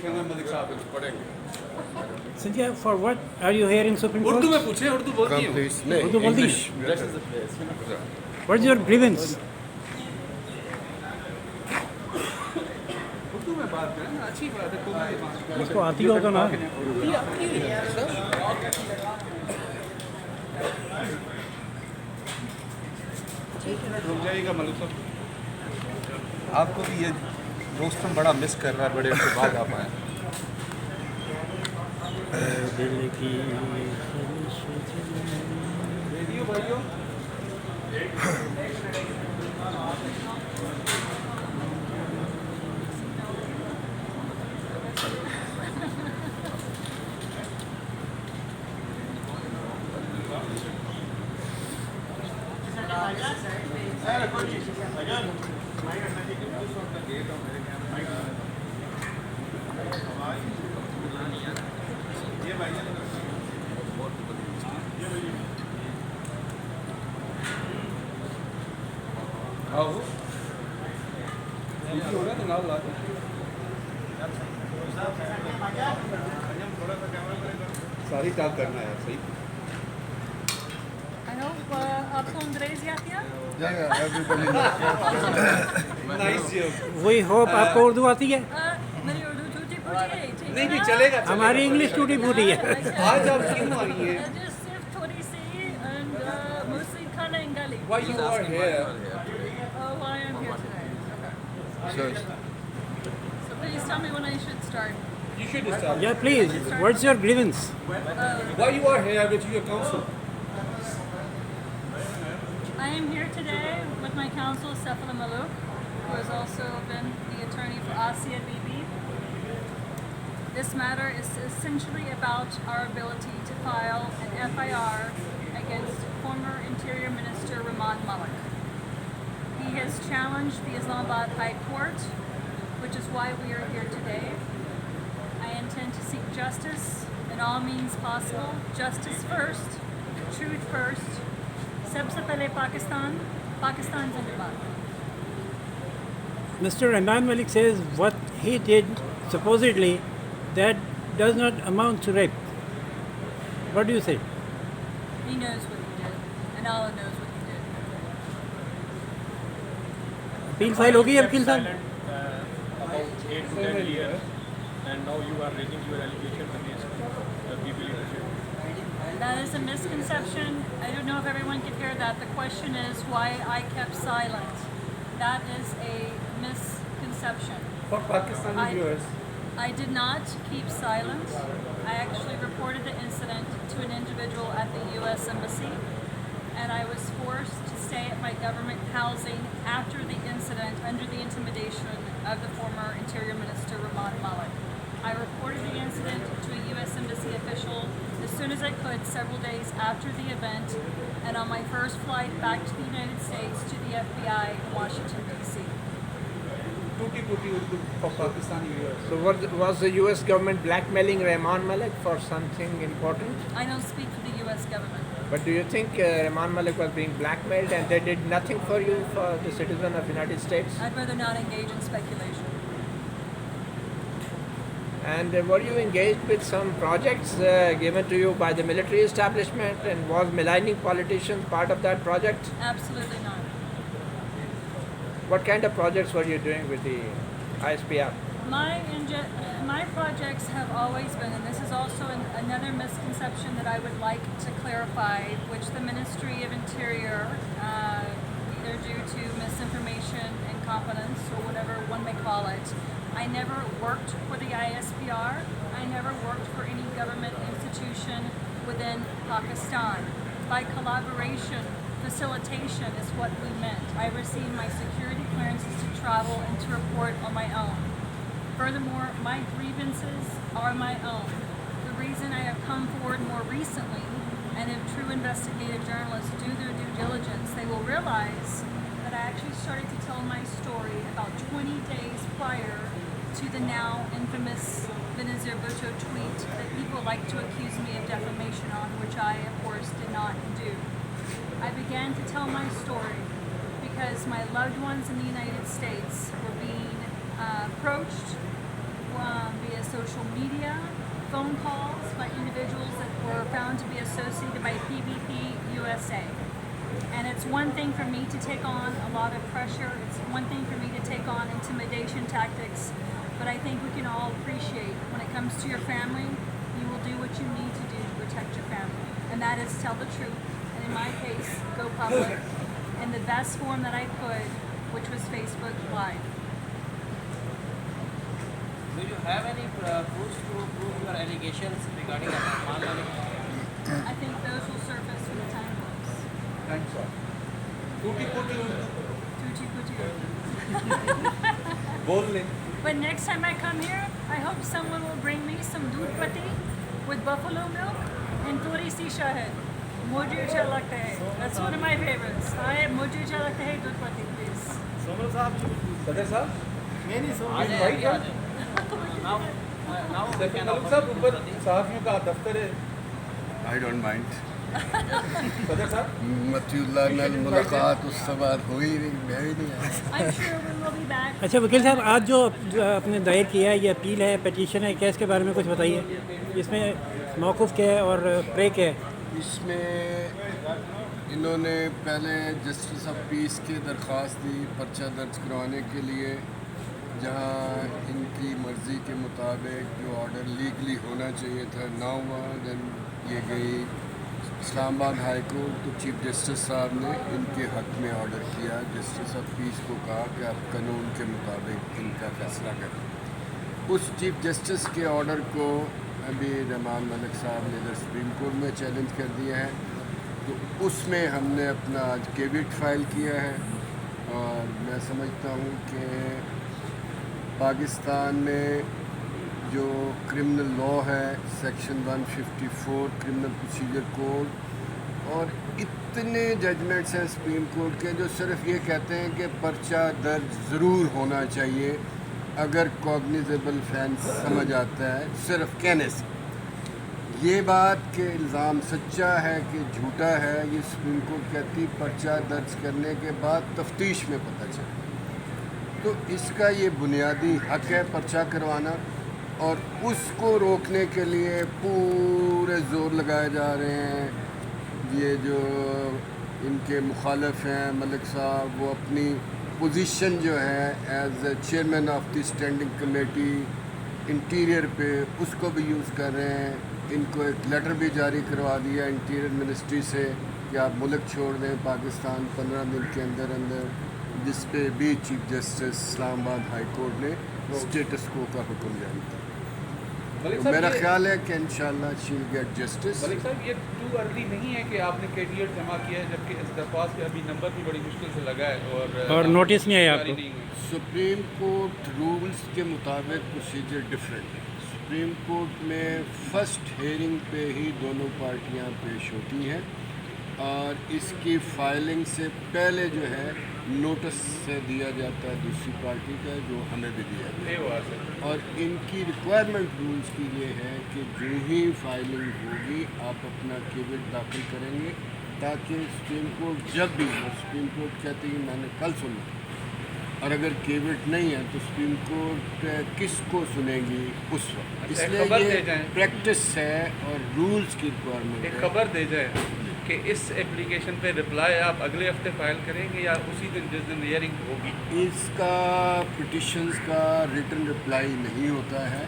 लिखेंगे मलिक साहब कुछ पढ़ेंगे Cynthia, for what are you here in Supreme Court? Urdu में पूछे उर्दू बोलती Come हूँ please. No, Urdu bolti English. What's your grievance? Urdu में बात करें ना अच्छी बात है उसको आती होगा ना रुक जाइएगा मलिक साहब आपको भी ये दोस्तों बड़ा मिस कर रहा है, बड़े के बाद आप आए. रेडियो भाइयों आओ हो रहा तो नाव ला दो सारी टाक करना है सही I hope आपको अंग्रेजी आती है? Yeah, everybody. नाइस जी We hope आपको उर्दू आती है मेरी उर्दू टूटी फूटी है ठीक है नहीं ना? चलेगा हमारी इंग्लिश टूटी फूटी है आज आप क्यों आई हैं Just सिर्फ थोड़ी सी and mostly खाना इंगाली. why you are here Why I'm here today. So, So please tell me when I should start. you should start Yeah, please. What's your grievance? why you are here with your counsel I am here today with my counsel, Sefala Malouk, who has also been the attorney for Asia Bibi. This matter is essentially about our ability to file an FIR against former Interior Minister Rahman Malik. He has challenged the Islamabad High Court, which is why we are here today. I intend to seek justice in all means possible. Justice first, truth first. Sabse pehle Pakistan, Pakistan Zindabad. Mr. Rahman Malik says what he did, supposedly, that does not amount to rape. What do you say? He knows what he did, and Allah knows what he did. Appeal file होगी वकील साहब about 8 to 10 years, and now you are raising your allegation against the people leadership. That is a misconception. I don't know if everyone could hear that. The question is why I kept silent. That is a misconception. for Pakistani viewers I did not keep silent. I actually reported the incident to an individual at the U.S. Embassy, and I was forced to stay at my government housing after the incident under the intimidation of the former Interior Minister Rahman Malik. I reported the incident to a U.S. Embassy official as soon as I could several days after the event, and on my first flight back to the United States to the FBI in Washington, D.C. टूटी फूटी Urdu for Pakistani viewers So was the US government blackmailing Rahman Malik for something important? I don't speak for the U.S. government. But do you think Rahman Malik was being blackmailed and they did nothing for you, for the citizen of the United States? I'd rather not engage in speculation. And were you engaged with some projects given to you by the military establishment, and was maligning politicians part of that project? Absolutely not. What kind of projects were you doing with the ISPR? My projects have always been, and this is also another misconception that I would like to clarify, which the Ministry of Interior, either due to misinformation, incompetence, or whatever one may call it, I never worked for the ISPR. I never worked for any government institution within Pakistan. By collaboration, facilitation is what we meant. I received my security clearances to travel and to report on my own. Furthermore, my grievances are my own. The reason I have come forward more recently, and if true investigative journalists do their due diligence, they will realize that I actually started to tell my story about 20 days prior to the now infamous Benazir Bhutto tweet that people like to accuse me of defamation on, which I, of course, did not do. I began to tell my story because my loved ones in the United States were being approached via social media, phone calls by individuals that were found to be associated by PvP USA. And it's one thing for me to take on a lot of pressure. It's one thing for me to take on intimidation tactics. But I think we can all appreciate when it comes to your family, you will do what you need to do to protect your family. And that is tell the truth. And in my case, go public in the best form that I could, which was Facebook Live. Do you have any proofs to prove your allegations regarding Arman Malik? I think those will surface when the time comes. Thanks, sir. टूटी फूटी Urdu Tutti putti. बोल ले. But next time I come here, I hope someone will bring me some doodh patti with buffalo milk and thodi si shahad. Mujhe acha lagta hai. That's one of my favorites. Mujhe acha lagta hai doodh patti, please. सदर साहब Now we can Malik साहब ऊपर सहाफियों का दफ्तर है. I don't mind सदर साहब मतीउल्लाह नाल मुलाकात उस सवार हुई नहीं, मैं भी नहीं आया. I'm sure we will be back. अच्छा वकील साहब, आज जो आपने दायर किया है, ये अपील है, पटिशन है, क्या इसके बारे में कुछ बताइए. इसमें मौक़िफ़ क्या है और प्रे क्या है. इसमें इन्होंने पहले जस्टिस ऑफ पीस की दरख्वास्त दी पर्चा दर्ज करवाने के लिए, जहाँ इनकी मर्ज़ी के मुताबिक जो ऑर्डर लीगली होना चाहिए था ना हुआ. देन ये गई इस्लामाबाद हाई कोर्ट, तो चीफ जस्टिस साहब ने इनके हक़ में ऑर्डर किया. जस्टिस ऑफ पीस को कहा कि आप कानून के मुताबिक इनका फ़ैसला करें. उस चीफ जस्टिस के ऑर्डर को अभी रहमान मलिक साहब ने इधर सुप्रीम कोर्ट में चैलेंज कर दिया है. तो उसमें हमने अपना आज केविट फाइल किया है. और मैं समझता हूँ कि पाकिस्तान में जो क्रिमिनल लॉ है, सेक्शन 154 क्रिमिनल प्रोसीजर कोड, और इतने जजमेंट्स हैं सुप्रीम कोर्ट के जो सिर्फ ये कहते हैं कि पर्चा दर्ज ज़रूर होना चाहिए अगर कॉग्निजेबल ऑफेंस समझ आता है, सिर्फ कहने से. ये बात कि इल्ज़ाम सच्चा है कि झूठा है, ये सुप्रीम कोर्ट कहती पर्चा दर्ज करने के बाद तफ्तीश में पता चले. तो इसका ये बुनियादी हक़ है पर्चा करवाना, और उसको रोकने के लिए पूरे ज़ोर लगाए जा रहे हैं. ये जो इनके मुखालिफ हैं मलिक साहब, वो अपनी पोजीशन जो है as chairman of the standing committee interior पे, उसको भी यूज़ कर रहे हैं. इनको एक लेटर भी जारी करवा दिया इंटीरियर मिनिस्ट्री से कि आप मुल्क छोड़ दें पाकिस्तान 15 दिन के अंदर अंदर, जिस पे भी chief justice Islamabad high court ने स्टेटस को का हुक्म जारी किया. मलिक तो मेरा साहब ख्याल है कि इंशाल्लाह she will get justice. Malik साहब ये टू अर्ली नहीं है कि आपने केटीएट जमा किया है, जबकि इस दरख्वास्त पे अभी नंबर भी बड़ी मुश्किल से लगा है और नोटिस नहीं आया जारी आपको. नहीं हुई. सुप्रीम कोर्ट रूल्स के मुताबिक प्रोसीजर डिफरेंट है. सुप्रीम कोर्ट में फ़र्स्ट हेयरिंग पे ही दोनों पार्टियां पेश होती हैं, और इसकी फाइलिंग से पहले जो है नोटिस से दिया जाता है दूसरी पार्टी का, जो हमें भी दिया गया. ये हुआ सर. और इनकी रिक्वायरमेंट रूल्स की ये है कि जो ही फाइलिंग होगी आप अपना केविट दाखिल करेंगे, ताकि सुप्रीम कोर्ट जब भी हो, सुप्रीम कोर्ट कहती है मैंने कल सुना, और अगर केविट नहीं है तो सुप्रीम कोर्ट किसको सुनेगी उस वक्त. अच्छा, इसलिए खबर दे ये जाएं. प्रैक्टिस है और रूल्स की रिक्वायरमेंट एक है. खबर दे जाए कि इस एप्लीकेशन पे रिप्लाई आप अगले हफ्ते फाइल करेंगे या उसी दिन जिस दिन हियरिंग होगी. इसका पिटिशन्स का रिटन रिप्लाई नहीं होता है.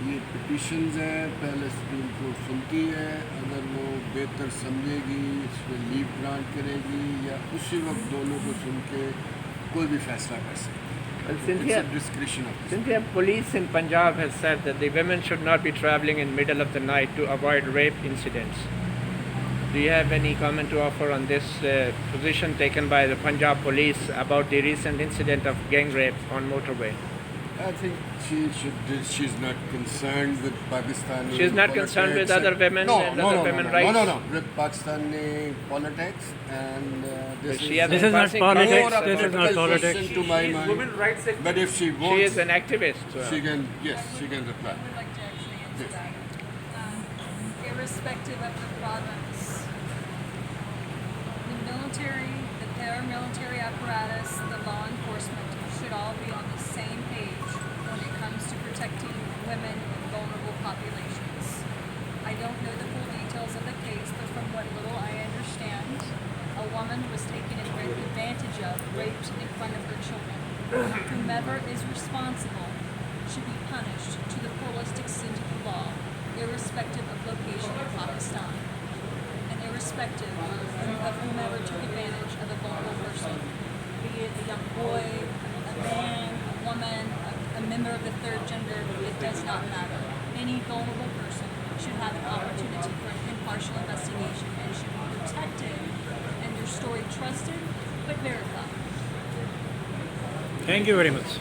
ये पिटिशन्स हैं, पहले सुप्रीम कोर्ट सुनती है, अगर वो बेहतर समझेगी इस पर लीव ग्रांट करेगी, या उसी वक्त दोनों को सुन के कोई भी फैसला कर सकती है. Well, It's a discretion of the Cynthia, police in Punjab has said that the women should not be traveling in middle of the night to avoid rape incidents. Do you have any comment to offer on this position taken by the Punjab police about the recent incident of gang rape on motorway? I think she's not concerned with Pakistani She's not concerned with other women and other women rights? No, with Pakistani politics, and this She has This is not passing politics. more a This is not political politics. question to my mind. Women rights से But if she She wants, is an activist. she can reply. I would like to actually answer that. Irrespective of the province, the military, the paramilitary apparatus, the law enforcement should all be on the same page when it comes to protecting women raped in front of her children. Whomever is responsible should be punished to the fullest extent of the law, irrespective of location in Pakistan, and irrespective of whomever took advantage of a vulnerable person, be it a young boy, a man, a woman, a member of the third gender, it does not matter. Any vulnerable person should have an opportunity for an impartial investigation and should be protected and their story trusted but verified. Thank you very much.